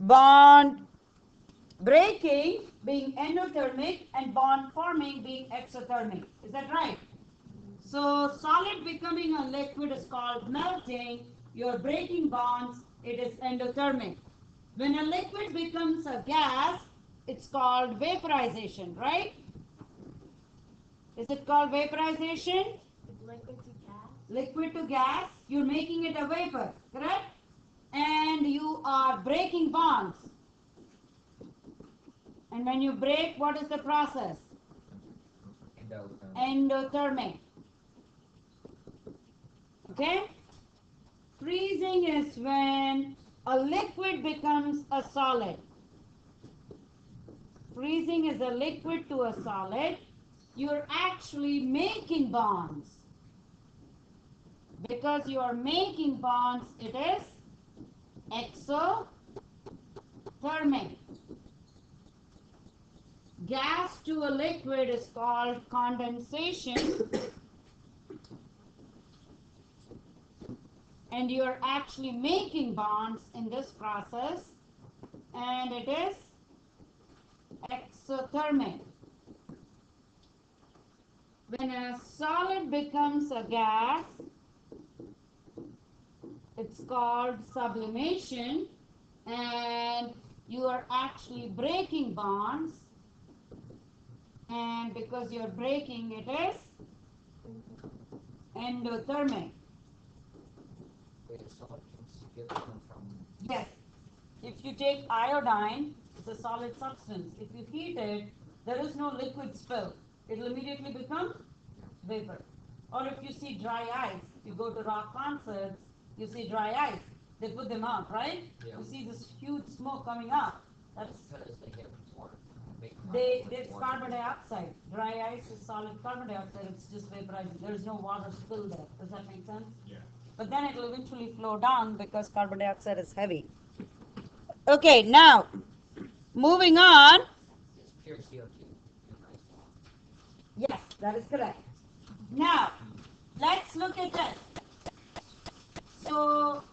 bond breaking being endothermic and bond forming being exothermic. Is that right? So solid becoming a liquid is called melting. You're breaking bonds, it is endothermic. When a liquid becomes a gas, it's called vaporization, right? Is it called vaporization? Liquid to gas. Liquid to gas, you're making it a vapor, correct? And you are breaking bonds. And when you break, what is the process? Endothermic. Okay? Freezing is when a liquid becomes a solid. Freezing is a liquid to a solid. You're actually making bonds. Because you are making bonds, it is exothermic. Gas to a liquid is called condensation. And you're actually making bonds in this process, and it is exothermic. When a solid becomes a gas, it's called sublimation, and you are actually breaking bonds, and because you're breaking, it is endothermic. Yes. If you take iodine, it's a solid substance. If you heat it, there is no liquid spill. It will immediately become vapor. Or if you see dry ice, you go to rock concerts, you see dry ice. They put them out, right? Yeah. You see this huge smoke coming up. That's Because they get water. it's carbon dioxide. Dry ice is solid carbon dioxide. It's just vaporizing. There is no water spill there. Does that make sense? Yeah. But then it will eventually flow down because carbon dioxide is heavy. Okay, now moving on. It's pure CO2. Yes, that is correct. Now let's look at this. So,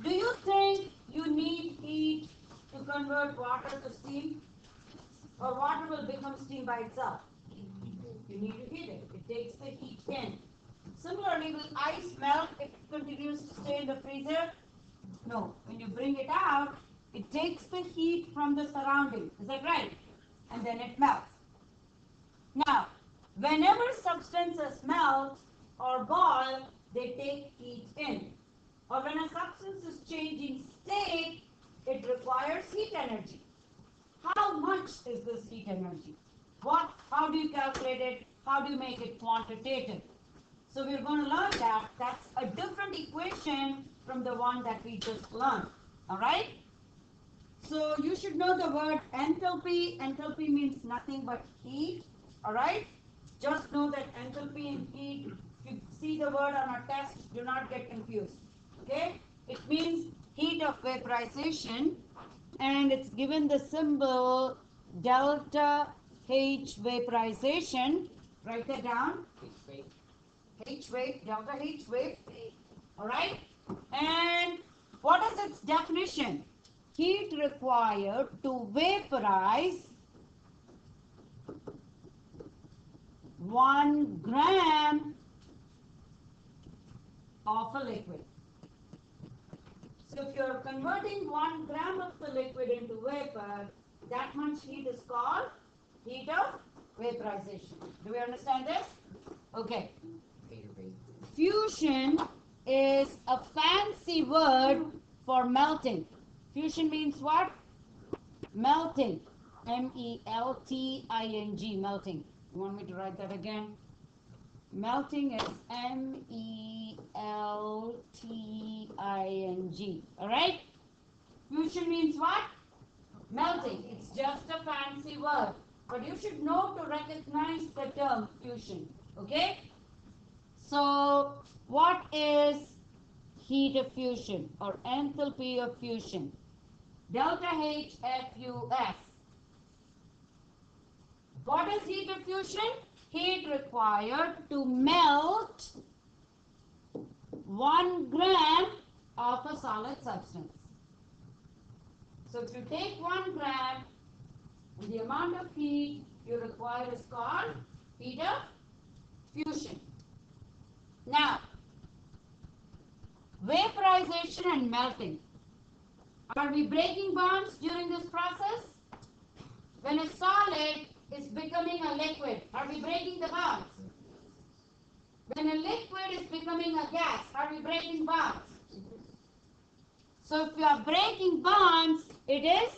do you think you need heat to convert water to steam? Or water will become steam by itself? You need to heat it. It takes the heat in. Similarly, will ice melt if it continues to stay in the freezer? No. When you bring it out, it takes the heat from the surrounding. Is that right? And then it melts. Now, whenever substances melt or boil, they take heat in. Or when a substance is changing state, it requires heat energy. How much is this heat energy? How do you calculate it? How do you make it quantitative? So we're going to learn that. That's a different equation from the one that we just learned. All right? So you should know the word enthalpy. Enthalpy means nothing but heat. All right? Just know that enthalpy and heat, if you see the word on a test, do not get confused. Okay? It means heat of vaporization, and it's given the symbol delta H vaporization. Write that down. H wave, delta H wave. All right? And what is its definition? Heat required to vaporize 1 gram of a liquid. So if you're converting 1 gram of the liquid into vapor, that much heat is called heat of vaporization. Do we understand this? Okay. Fusion is a fancy word for melting. Fusion means what? Melting. M-E-L-T-I-N-G, melting. You want me to write that again? Melting is M-E-L-T-I-N-G. All right? Fusion means what? Melting. It's just a fancy word. But you should know to recognize the term fusion. Okay? So, what is heat of fusion or enthalpy of fusion? Delta H F U S. What is heat of fusion? Heat required to melt 1 gram of a solid substance. So if you take 1 gram, the amount of heat you require is called heat of fusion. Now, vaporization and melting. Are we breaking bonds during this process? When a solid is becoming a liquid, are we breaking the bonds? When a liquid is becoming a gas, are we breaking bonds? So if you are breaking bonds, it is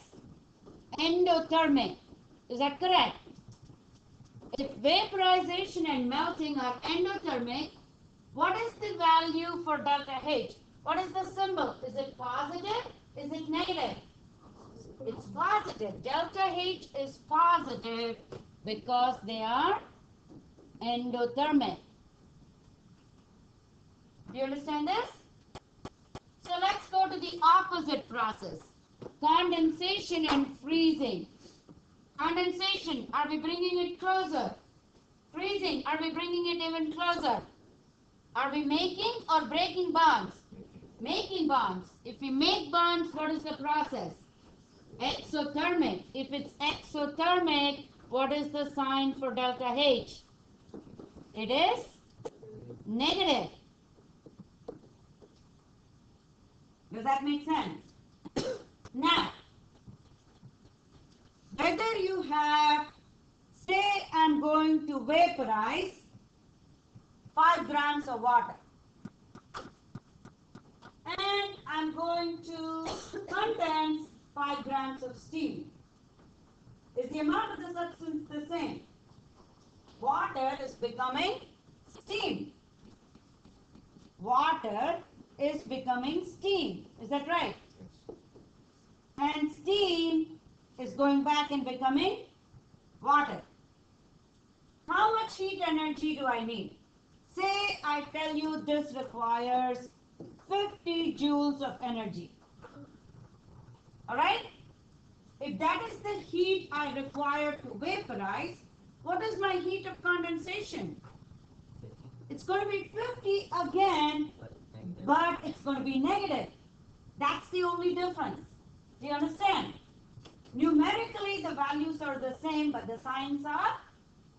endothermic. Is that correct? If vaporization and melting are endothermic, what is the value for delta H? What is the symbol? Is it positive? Is it negative? It's positive. Delta H is positive because they are endothermic. Do you understand this? So let's go to the opposite process. Condensation and freezing. Condensation, are we bringing it closer? Freezing, are we bringing it even closer? Are we making or breaking bonds? Making bonds. If we make bonds, what is the process? Exothermic. If it's exothermic, what is the sign for delta H? It is negative. Does that make sense? Now, whether you have, say I'm going to vaporize 5 grams of water and I'm going to condense 5 grams of steam. Is the amount of the substance the same? Water is becoming steam. Water is becoming steam. Is that right? And steam is going back and becoming water. How much heat energy do I need? Say I tell you this requires 50 joules of energy. Alright? If that is the heat I require to vaporize, what is my heat of condensation? It's going to be 50 again, but it's going to be negative. That's the only difference. Do you understand? Numerically, the values are the same, but the signs are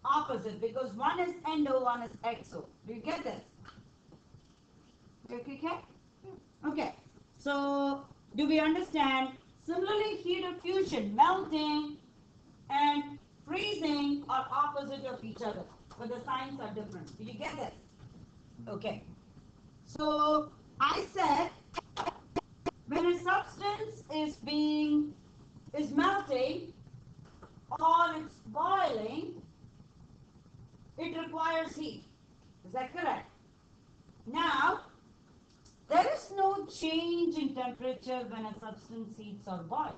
opposite because one is endo, one is exo. Do you get this? Okay? Okay. So, do we understand? Similarly, heat of fusion, melting and freezing are opposite of each other, but the signs are different. Do you get this? Okay. So, I said when a substance is melting or it's boiling, it requires heat. Is that correct? Now, there is no change in temperature when a substance heats or boils.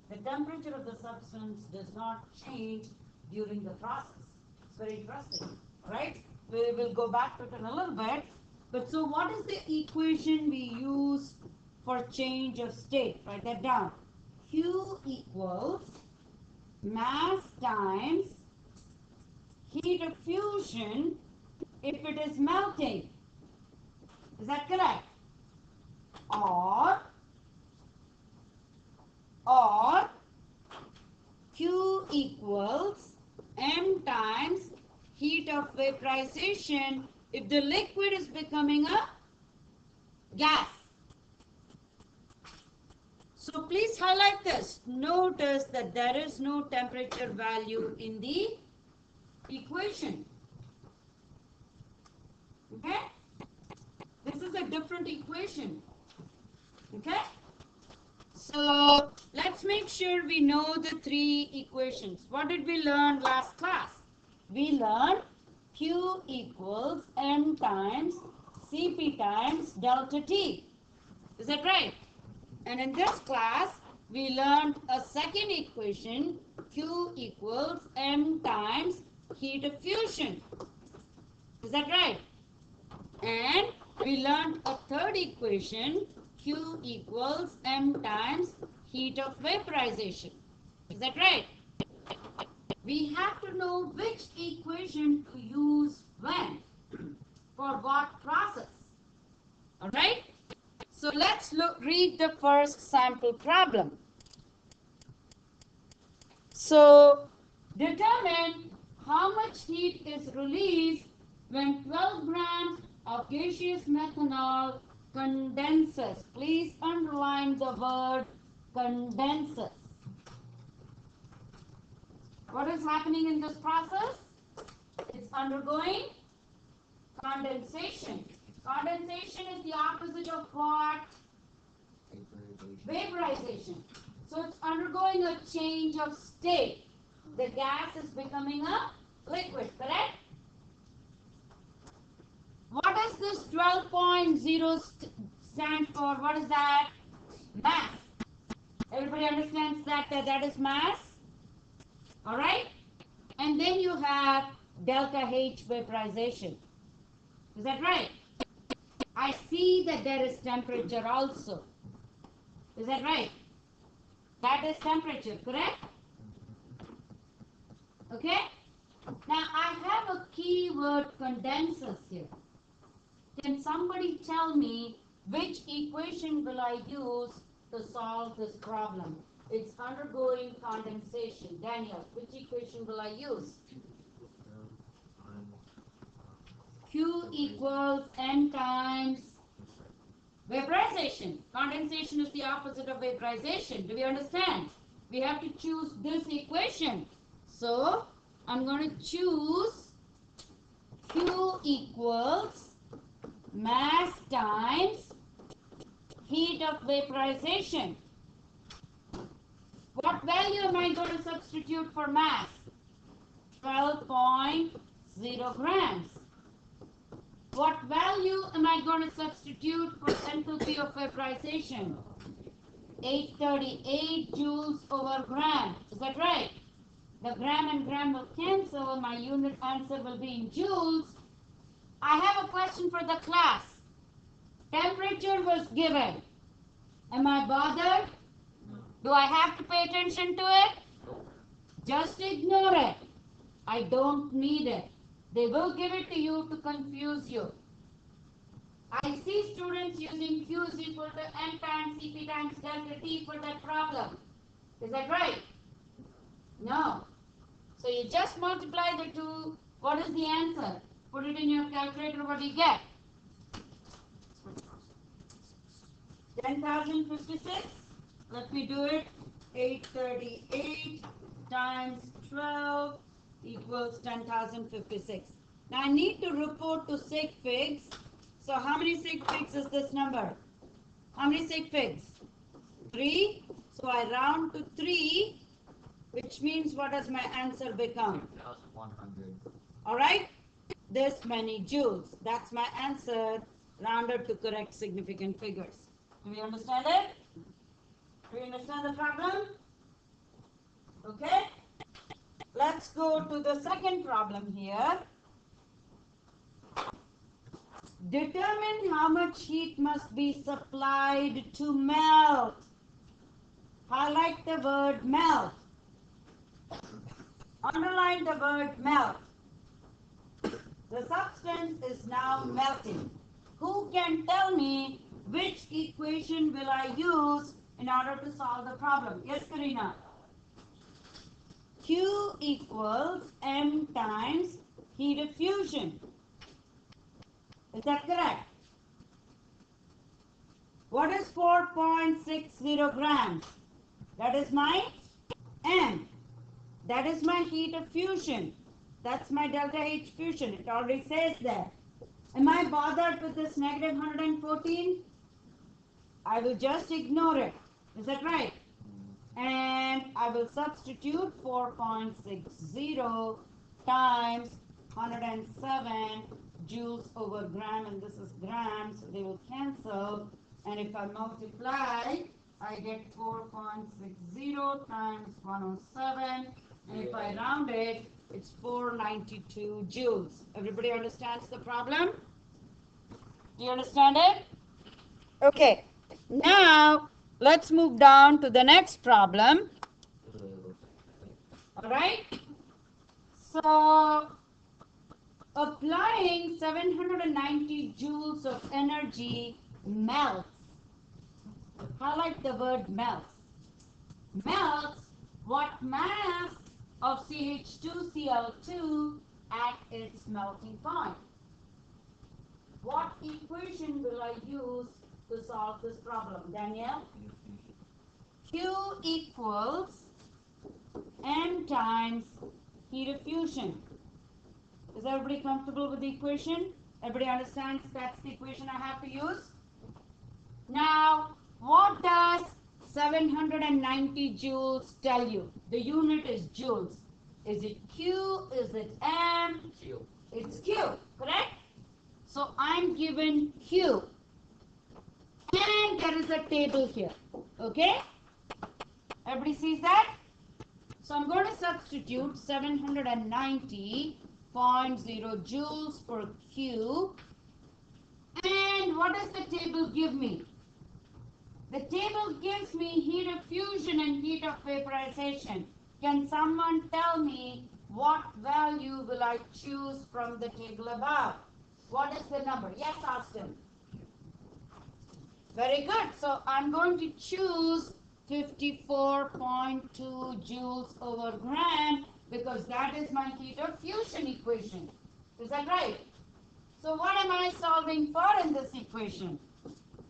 The temperature of the substance does not change during the process. It's very interesting, right? We will go back to it in a little bit. But so what is the equation we use for change of state? Write that down. Q equals mass times heat of fusion if it is melting. Is that correct? Or Q equals M times heat of vaporization if the liquid is becoming a gas. So please highlight this. Notice that there is no temperature value in the equation. Okay? This is a different equation. Okay? So let's make sure we know the three equations. What did we learn last class? We learned Q equals M times Cp times delta T. Is that right? And in this class, we learned a second equation, Q equals M times heat of fusion. Is that right? And we learned a third equation, Q equals M times heat of vaporization. Is that right? We have to know which equation to use when, for what process. Alright? So let's read the first sample problem. So determine how much heat is released when 12 grams of gaseous methanol condenses. Please underline the word condenses. What is happening in this process? It's undergoing condensation. Condensation is the opposite of what? Vaporization. So it's undergoing a change of state. The gas is becoming a liquid, correct? What does this 12.0 stand for? What is that? Mass. Everybody understands that that is mass? Alright? And then you have delta H vaporization. Is that right? I see that there is temperature also. Is that right? That is temperature, correct? Okay? Now I have a keyword condenses here. Can somebody tell me which equation will I use to solve this problem? It's undergoing condensation. Daniel, which equation will I use? Q equals N times vaporization. Condensation is the opposite of vaporization. Do we understand? We have to choose this equation. So, I'm going to choose Q equals mass times heat of vaporization. What value am I going to substitute for mass? 12.0 grams. What value am I going to substitute for enthalpy of vaporization? 838 joules over gram. Is that right? The gram and gram will cancel. My unit answer will be in joules. I have a question for the class. Temperature was given. Am I bothered? Do I have to pay attention to it? Just ignore it. I don't need it. They will give it to you to confuse you. I see students using Q is equal to N times Cp times delta T for that problem. Is that right? No. So you just multiply the two. What is the answer? Put it in your calculator. What do you get? 10,056. Let me do it. 838 times 12 equals 10,056. Now I need to report to sig figs. So how many sig figs is this number? How many sig figs? 3. So I round to 3, which means what does my answer become? 100. Alright? This many joules. That's my answer, rounded to correct significant figures. Do we understand it? Do you understand the problem? Okay? Let's go to the second problem here. Determine how much heat must be supplied to melt. Highlight the word melt. Underline the word melt. The substance is now melting. Who can tell me which equation will I use in order to solve the problem? Yes, Karina. Q equals M times heat of fusion. Is that correct? What is 4.60 grams? That is my M. That is my heat of fusion. That's my delta H fusion. It already says that. Am I bothered with this negative 114? I will just ignore it. Is that right? And I will substitute 4.60 times 107 joules over gram, and this is grams, so they will cancel. And if I multiply, I get 4.60 times 107, and if I round it, it's 492 joules. Everybody understands the problem? Do you understand it? Okay. Now, let's move down to the next problem. All right. So, applying 790 joules of energy melts. Highlight the word melts. Melts what mass of CH2Cl2 at its melting point. What equation will I use to solve this problem, Danielle? Q equals M times heat of fusion. Is everybody comfortable with the equation? Everybody understands that's the equation I have to use? Now, what does 790 joules tell you? The unit is joules. Is it Q? Is it M? Q. It's Q, correct? So I'm given Q. And there is a table here. Okay? Everybody sees that? So I'm going to substitute 790.0 joules per cube. And what does the table give me? The table gives me heat of fusion and heat of vaporization. Can someone tell me what value will I choose from the table above? What is the number? Yes, Austin. Very good. So I'm going to choose 54.2 joules over gram because that is my heat of fusion equation. Is that right? So what am I solving for in this equation?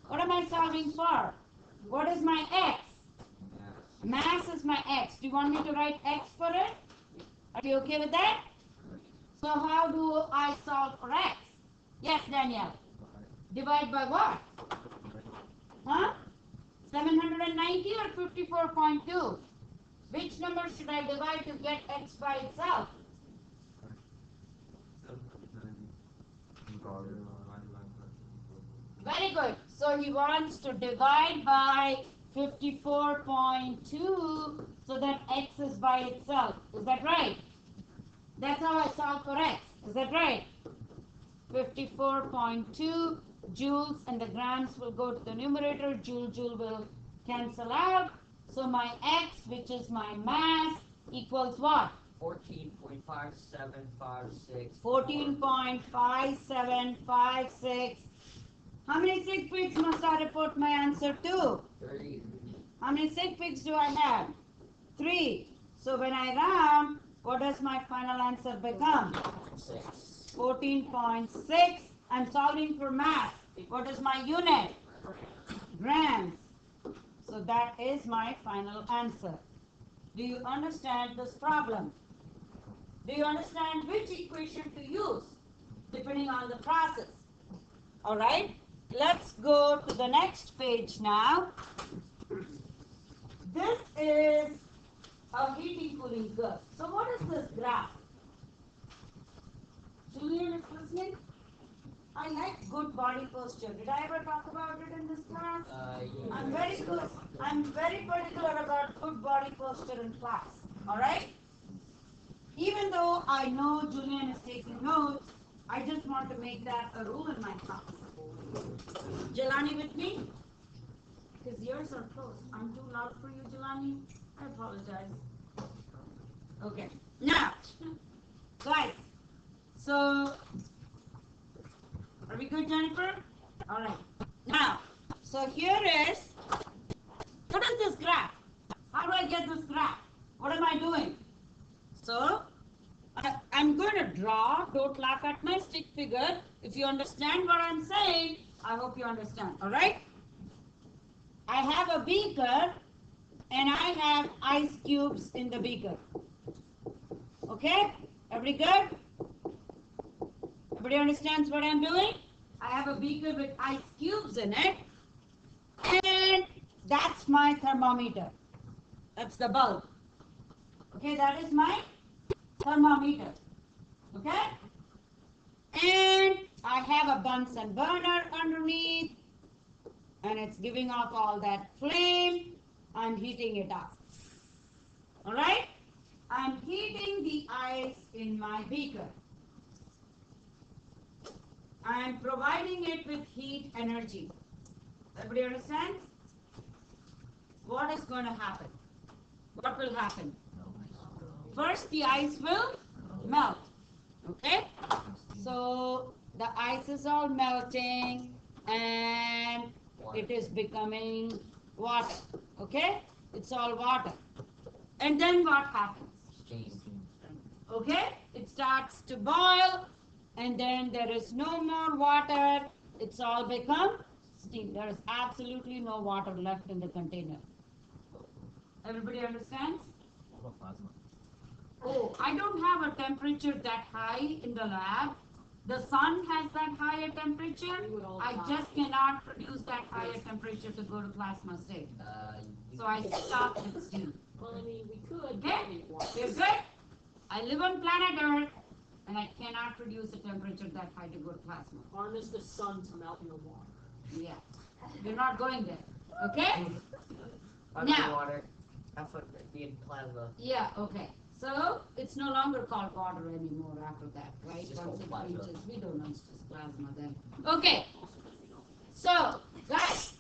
What am I solving for? What is my x? Mass is my x. Do you want me to write x for it? Are you okay with that? So how do I solve for x? Yes, Danielle. Divide by what? Huh? 790 or 54.2? Which number should I divide to get x by itself? Very good. So he wants to divide by 54.2 so that x is by itself. Is that right? That's how I solve for x. Is that right? 54.2 joules and the grams will go to the numerator. Joule will cancel out. So my x, which is my mass, equals what? 14.5756. 14.5756. How many sig figs must I report my answer to? 30. How many sig figs do I have? 3. So when I round, what does my final answer become? 6. 14.6. I'm solving for mass. What is my unit? Grams. So that is my final answer. Do you understand this problem? Do you understand which equation to use depending on the process? All right. Let's go to the next page now. This is a heating cooling curve. So what is this graph? Julian is listening? I like good body posture. Did I ever talk about it in this class? Yeah. I'm very good. I'm very particular about good body posture in class. All right? Even though I know Julian is taking notes, I just want to make that a rule in my class. Jelani with me? His ears are closed. I'm too loud for you, Jelani. I apologize. Okay. Now, guys. So, are we good, Jennifer? All right. Now, so here is, what is this graph? How do I get this graph? What am I doing? So, I'm going to draw. Don't laugh at my stick figure. If you understand what I'm saying, I hope you understand. All right? I have a beaker and I have ice cubes in the beaker. Okay? Everybody good? Everybody understands what I'm doing? I have a beaker with ice cubes in it. And that's my thermometer. That's the bulb. Okay, that is my thermometer. Okay? And I have a Bunsen burner underneath. And it's giving off all that flame. I'm heating it up. Alright? I'm heating the ice in my beaker. I'm providing it with heat energy. Everybody understands? What is going to happen? What will happen? First, the ice will melt. Okay? So, the ice is all melting and it is becoming water. Okay? It's all water. And then what happens? Steam. Okay? It starts to boil, and then there is no more water. It's all become steam. There is absolutely no water left in the container. Everybody understands? Oh, I don't have a temperature that high in the lab. The sun has that higher temperature. I just cannot produce that higher temperature to go to plasma state. So I stop with steam. Well, I mean, we could. Okay? You're good? I live on planet Earth, and I cannot produce a temperature that high to go to plasma. Harness the sun to melt your water. Yeah. You're not going there. Okay? I'm Now- in water. That's what be in plasma. Yeah, okay. So it's no longer called water anymore after that, right? It's just Once it called plasma. reaches, we don't know, it's just plasma then. Okay. So, guys.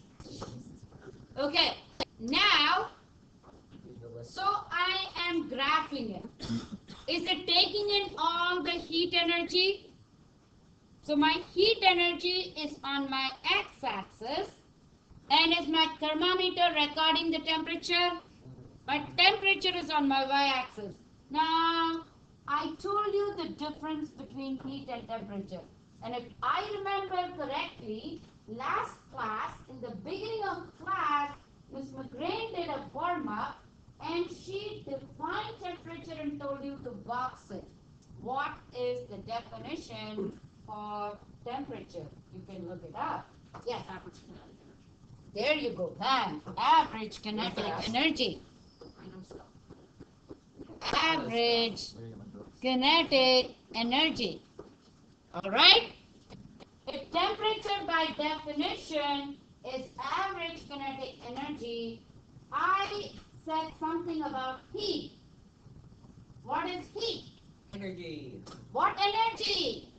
Okay. Now, Use the list. so I am graphing it. Is it taking in all the heat energy? So my heat energy is on my x-axis, and is my thermometer recording the temperature? My temperature is on my y-axis. Now, I told you the difference between heat and temperature. And if I remember correctly, last class, in the beginning of class, Ms. McGrain did a warm-up, and she defined temperature and told you to box it. What is the definition for temperature? You can look it up. Yes, average kinetic. There you go, bam. Average kinetic energy. Average kinetic energy. All right? If temperature by definition is average kinetic energy, I said something about heat. What is heat? Energy. What energy?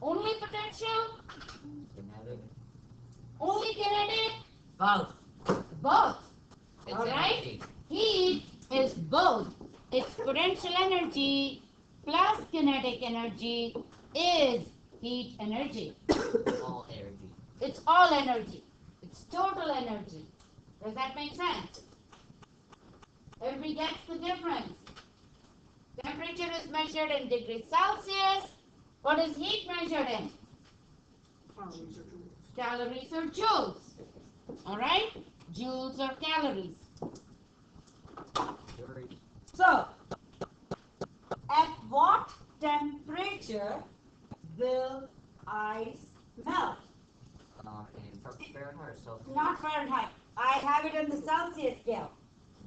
Only potential? Kinetic. Only kinetic? Both. Both. It's All right? energy. Heat is both. Its potential energy plus kinetic energy is heat energy. All energy. It's all energy. It's total energy. Does that make sense? Everybody gets the difference. Temperature is measured in degrees Celsius. What is heat measured in? Calories or joules. All right? Joules or calories. So, at what temperature will ice melt? And from Fahrenheit or Celsius? Not Fahrenheit. I have it on the Celsius scale.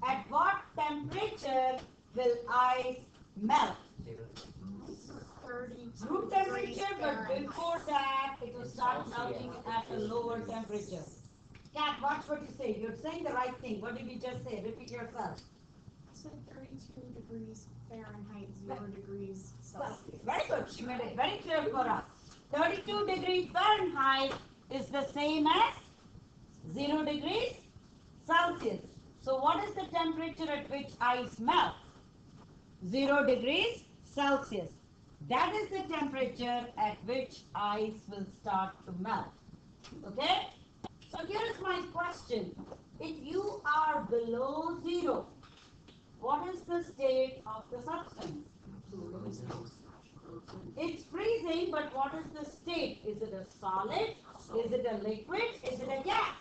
At what temperature will ice melt? 0. Room temperature, but before that, it will start melting at a lower temperature. Kat, watch what you say. You're saying the right thing. What did you just say? Repeat yourself. I said 32 degrees Fahrenheit, 0 degrees Celsius. Very good. She made it very clear for us. 32 degrees Fahrenheit is the same as 0 degrees Celsius. So what is the temperature at which ice melts? 0 degrees Celsius. That is the temperature at which ice will start to melt. Okay? So here is my question. If you are below 0, what is the state of the substance? It's freezing, but what is the state? Is it a solid? Is it a liquid? Is it a gas?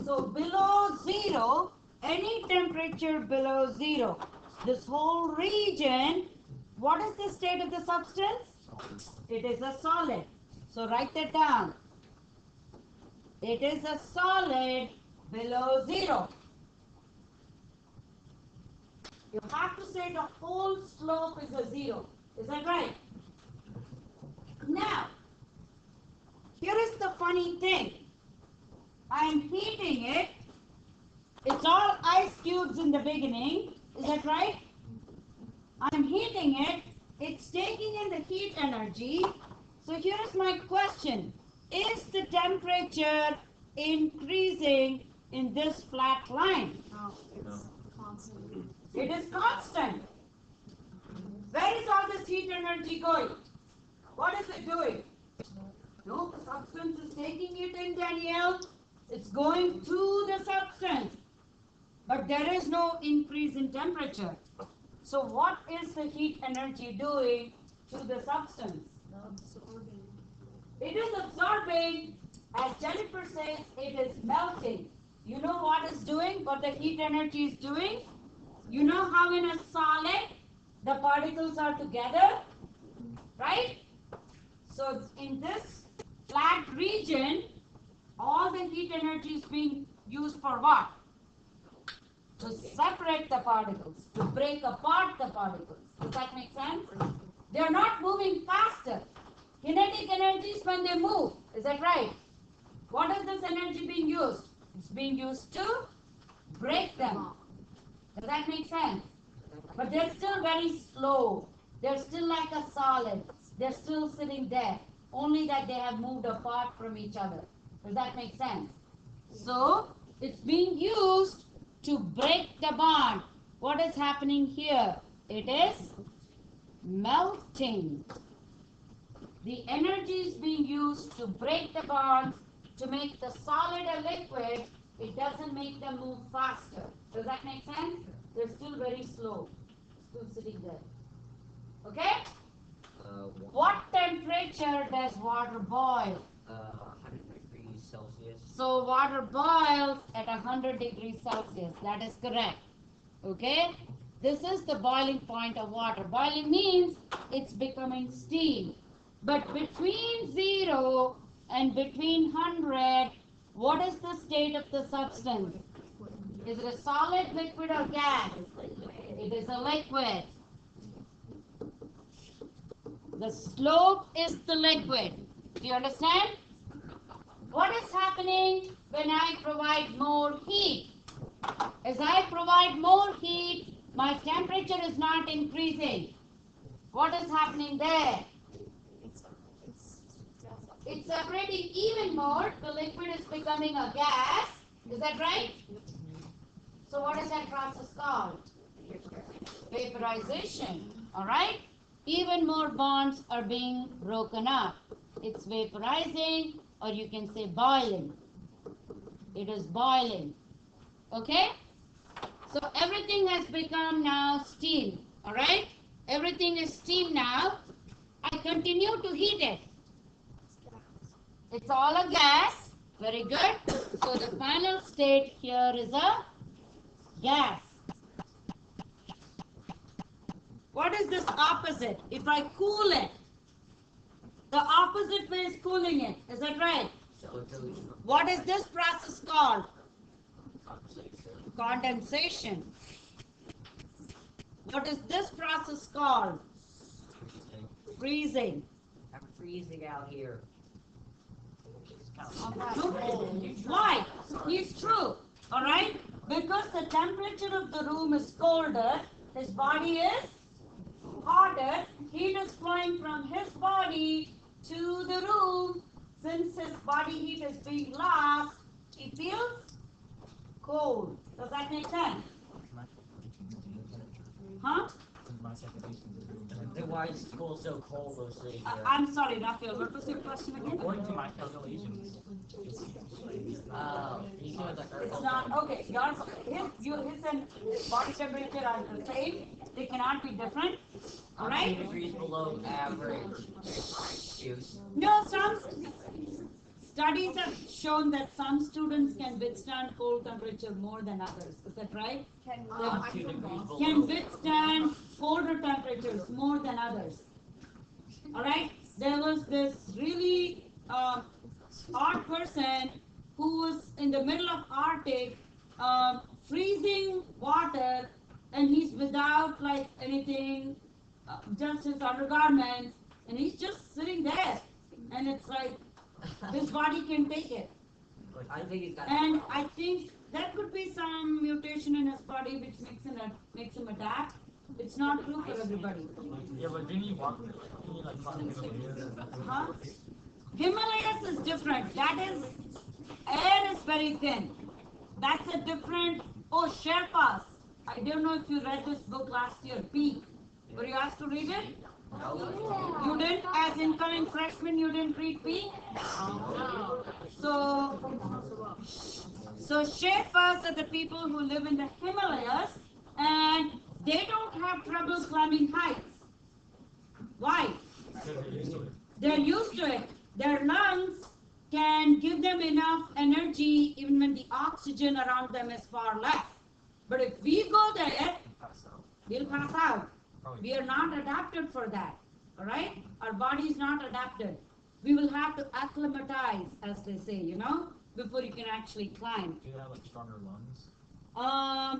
So below 0, any temperature below 0, this whole region, what is the state of the substance? It is a solid. So write that down. It is a solid below 0. You have to say the whole slope is a 0. Is that right? Now, here is the funny thing. I'm heating it. It's all ice cubes in the beginning. Is that right? I'm heating it. It's taking in the heat energy. So here is my question. Is the temperature increasing in this flat line? No, it's constant. It is constant. Where is all this heat energy going? What is it doing? No, the substance is taking it in, Danielle. It's going to the substance. But there is no increase in temperature. So what is the heat energy doing to the substance? Absorbing. It is absorbing. As Jennifer says, it is melting. You know what it's doing? What the heat energy is doing? You know how in a solid the particles are together, right? So in this flat region, all the heat energy is being used for what? To separate the particles, to break apart the particles. Does that make sense? They are not moving faster. Kinetic energy is when they move. Is that right? What is this energy being used? It's being used to break them. Does that make sense? But they're still very slow. They're still like a solid. They're still sitting there. Only that they have moved apart from each other. Does that make sense? So, it's being used to break the bond. What is happening here? It is melting. The energy is being used to break the bonds, to make the solid a liquid. It doesn't make them move faster. Does that make sense? They're still very slow, still sitting there. Okay? What temperature does water boil? 100 degrees Celsius. So water boils at 100 degrees Celsius. That is correct. Okay? This is the boiling point of water. Boiling means it's becoming steam. But between 0 and between 100, what is the state of the substance? Is it a solid, liquid, or gas? It is a liquid. The slope is the liquid. Do you understand? What is happening when I provide more heat? As I provide more heat, my temperature is not increasing. What is happening there? It's separating even more. The liquid is becoming a gas. Is that right? So what is that process called? Vaporization. Alright? Even more bonds are being broken up. It's vaporizing, or you can say boiling. It is boiling. Okay? So everything has become now steam. Alright? Everything is steam now. I continue to heat it. It's all a gas. Very good. So the final state here is a gas. What is this opposite? If I cool it, the opposite way is cooling it. Is that right? What is this process called? Condensation. What is this process called? Freezing. I'm freezing out here. Why? It's true. Alright? Because the temperature of the room is colder, his body is hotter. Heat is flowing from his body to the room. Since his body heat is being lost, he feels cold. Does that make sense? Huh? Then why is school so cold mostly here? I'm sorry, Raphael. What was your question again? According to my calculations, Oh, these are the It's not okay. His and his body temperature are the same. They cannot be different. All I'm right? 2 degrees below average. Excuse. No, some studies have shown that some students can withstand cold temperature more than others. Is that right? I'm 2 degrees below. Can withstand colder temperatures more than others. All right? There was this really odd person who was in the middle of Arctic, freezing water, and he's without like anything, just his undergarments, and he's just sitting there, and it's like his body can take it. I think he's got. And I think there could be some mutation in his body which makes him adapt. It's not true for everybody. yeah, but didn't you walk? Can you like walk in the Himalayas? Huh? Himalayas is different. That is, air is very thin. That's a different. Oh, Sherpas. I don't know if you read this book last year, Peak. Were you asked to read it? No. You didn't, as incoming freshman, you didn't read Peak? So Sherpas are the people who live in the Himalayas, and they don't have trouble climbing heights. Why? They're used to it. Their lungs can give them enough energy even when the oxygen around them is far less. But if we go there, we'll pass out. We are not adapted for that. All right? Our body is not adapted. We will have to acclimatize, as they say, before you can actually climb. Do you have like stronger lungs?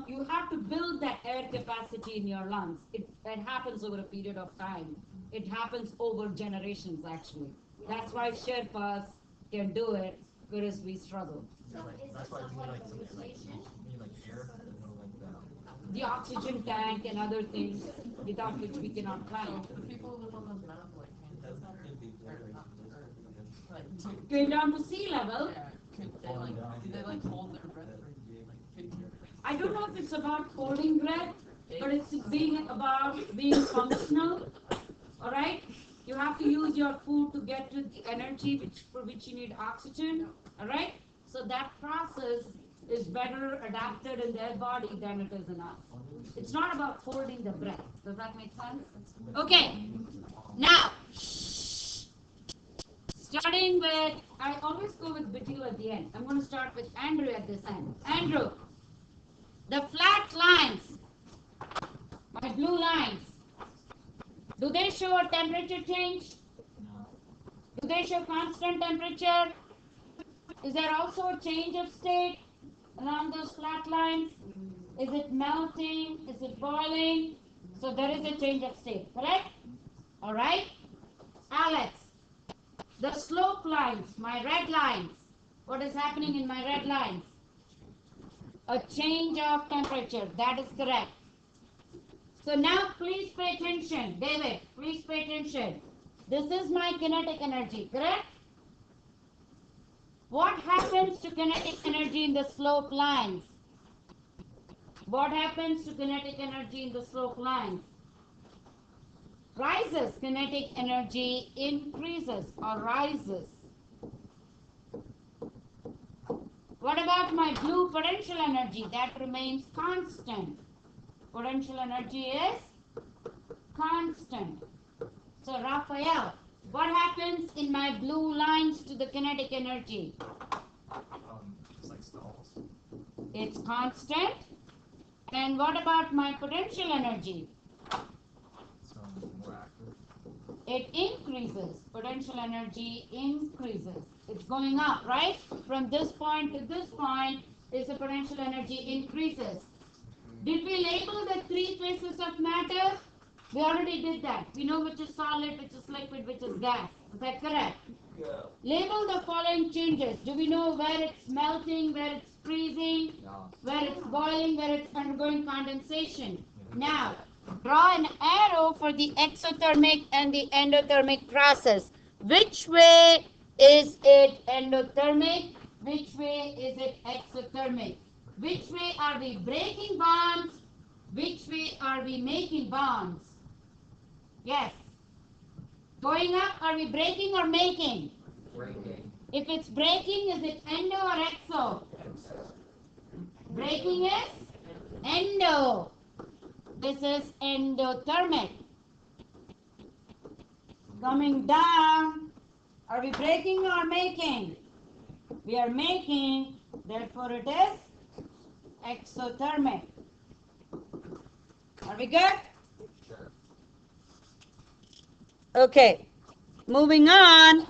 You have to build that air capacity in your lungs. It happens over a period of time. It happens over generations, actually. That's why Sherpas can do it, whereas we struggle. So is That's it why you somewhat need of a limitation? air, like that. The oxygen tank and other things without which we cannot climb. People who live on those mountains like Going down to sea level, do they like hold their breath or I don't know if it's about holding breath, but it's about being functional. All right? You have to use your food to get to the energy for which you need oxygen. All right? So that process is better adapted in their body than it is in us. It's not about holding the breath. Does that make sense? Okay. Now, starting with, I always go with Bitil at the end. I'm going to start with Andrew at this end. Andrew, the flat lines, my blue lines, do they show a temperature change? Do they show constant temperature? Is there also a change of state along those flat lines? Is it melting? Is it boiling? So there is a change of state, correct? All right. Alex, the slope lines, my red lines, what is happening in my red lines? A change of temperature, that is correct. So now please pay attention. David, please pay attention. This is my kinetic energy, correct? What happens to kinetic energy in the slope lines? What happens to kinetic energy in the slope lines? Rises. Kinetic energy increases or rises. What about my blue potential energy? That remains constant. Potential energy is constant. So Raphael, what happens in my blue lines to the kinetic energy? It's like stalls. It's constant. And what about my potential energy? So more active. It increases. Potential energy increases. It's going up, right? From this point to this point is the potential energy increases. Did we label the three phases of matter? We already did that. We know which is solid, which is liquid, which is gas. Is that correct? Yeah. Label the following changes. Do we know where it's melting, where it's freezing, where it's boiling, where it's undergoing condensation? Now, draw an arrow for the exothermic and the endothermic process. Which way is it endothermic? Which way is it exothermic? Which way are we breaking bonds? Which way are we making bonds? Yes. Going up, are we breaking or making? Breaking. If it's breaking, is it endo or exo? Breaking is endo. This is endothermic. Coming down, are we breaking or making? We are making, therefore it is exothermic. Are we good? Sure. Okay, moving on.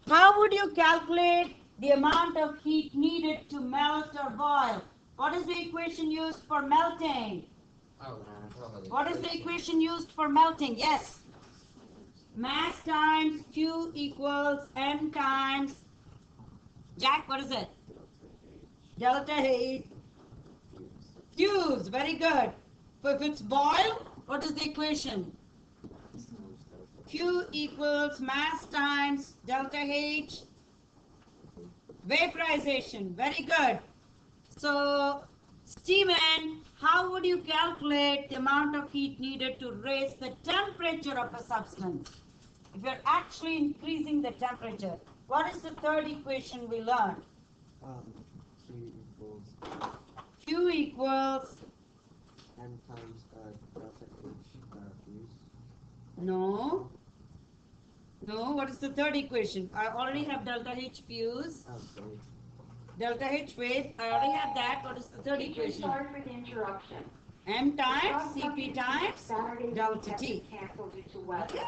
How would you calculate the amount of heat needed to melt or boil? What is the equation used for melting? What is the equation used for melting? Yes. Mass times Q equals M times. Jack, what is it? Delta H. Q's, very good. So if it's boil, what is the equation? Q equals mass times delta H. Vaporization, very good. So, Stephen, how would you calculate the amount of heat needed to raise the temperature of a substance? If you're actually increasing the temperature, what is the third equation we learned? Q equals Q equals n times delta h fuse? No. No, what is the third equation? I already have delta H fuse. Oh, sorry. Delta H wave, I already have that. What is the third equation? Sorry for the interruption. M times CP times delta T. Canceled due to weather. Okay?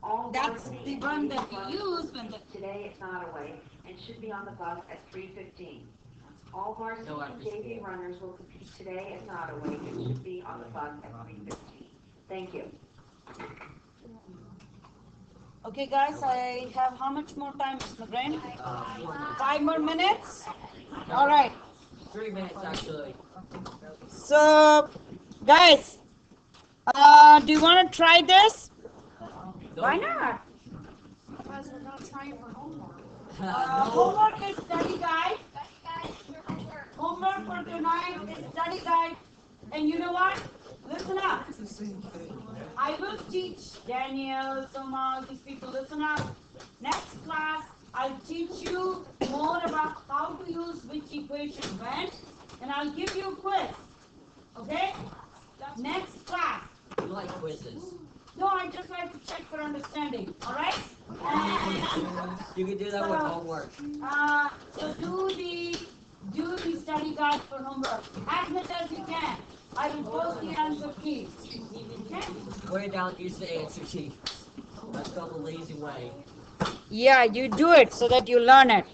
All That's varsity the one that buses you use when the... today at Nottoway and should be on the bus at 3:15. All varsity No, and JV runners will compete today at Nottoway and should be on the bus at 3:15. Thank you. Okay, guys, I have how much more time, Ms. McGrain? 4 minutes. 5 more minutes? All right. 3 minutes actually. So, guys, do you want to try this? Why not? Because we're not trying for homework. Homework is study guide. Homework for tonight is study guide. And you know what? Listen up. I will teach Daniel, Soma, these people. Listen up. Next class, I'll teach you more about how to use which equation when, and I'll give you a quiz. Okay? Next class. You like quizzes. No, I just like to check for understanding. All right? You can do that with homework. So do the study guide for homework as much as you can. I will post the answer keys. Okay? Way down, use the answer key. That's called the lazy way. Yeah, you do it so that you learn it.